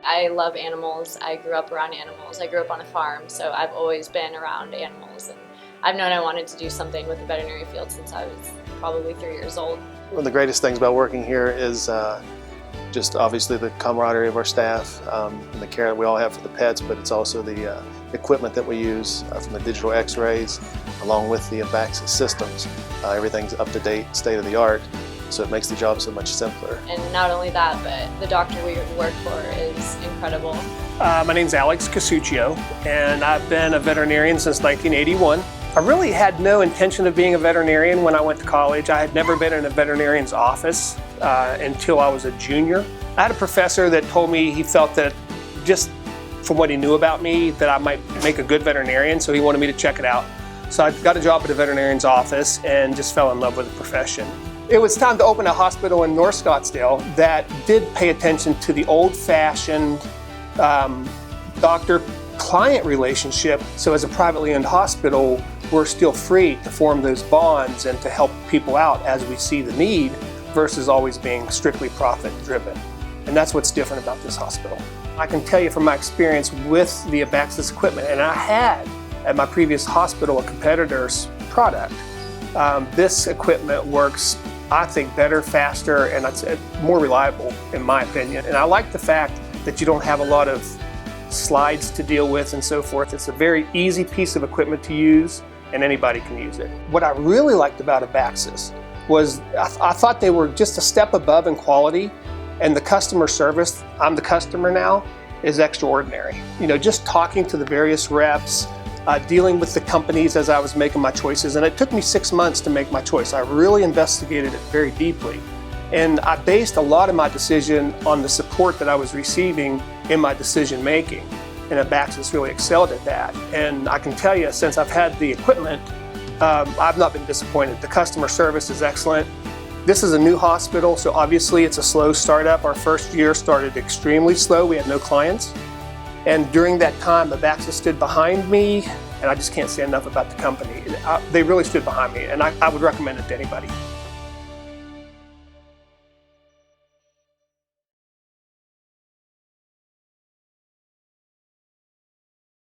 I love animals. I grew up around animals. I grew up on a farm, so I've always been around animals. And I've known I wanted to do something with the veterinary field since I was probably 3 years old. One of the greatest things about working here is just obviously the camaraderie of our staff and the care that we all have for the pets, but it's also the equipment that we use from the digital x-rays along with the Abaxis systems. Everything's up to date, state of the art, so it makes the job so much simpler. And not only that, but the doctor we work for is incredible. My name's Alex Casuccio, and I've been a veterinarian since 1981. I really had no intention of being a veterinarian when I went to college. I had never been in a veterinarian's office until I was a junior. I had a professor that told me he felt that just from what he knew about me that I might make a good veterinarian, so he wanted me to check it out. So I got a job at a veterinarian's office and just fell in love with the profession. It was time to open a hospital in North Scottsdale that did pay attention to the old-fashioned doctor-client relationship. So as a privately owned hospital, we're still free to form those bonds and to help people out as we see the need versus always being strictly profit-driven. And that's what's different about this hospital. I can tell you from my experience with the Abaxis equipment, and I had at my previous hospital a competitor's product. This equipment works, I think, better, faster, and it's more reliable in my opinion. And I like the fact that you don't have a lot of slides to deal with and so forth. It's a very easy piece of equipment to use and anybody can use it. What I really liked about Abaxis was I thought they were just a step above in quality, and the customer service, I'm the customer now, is extraordinary. You know, just talking to the various reps, dealing with the companies as I was making my choices, and it took me 6 months to make my choice. I really investigated it very deeply, and I based a lot of my decision on the support that I was receiving in my decision making, and Abaxis really excelled at that. And I can tell you, since I've had the equipment, I've not been disappointed. The customer service is excellent. This is a new hospital, so obviously it's a slow startup. Our first year started extremely slow. We had no clients. And during that time, Abaxis stood behind me, and I just can't say enough about the company. They really stood behind me, and I would recommend it to anybody.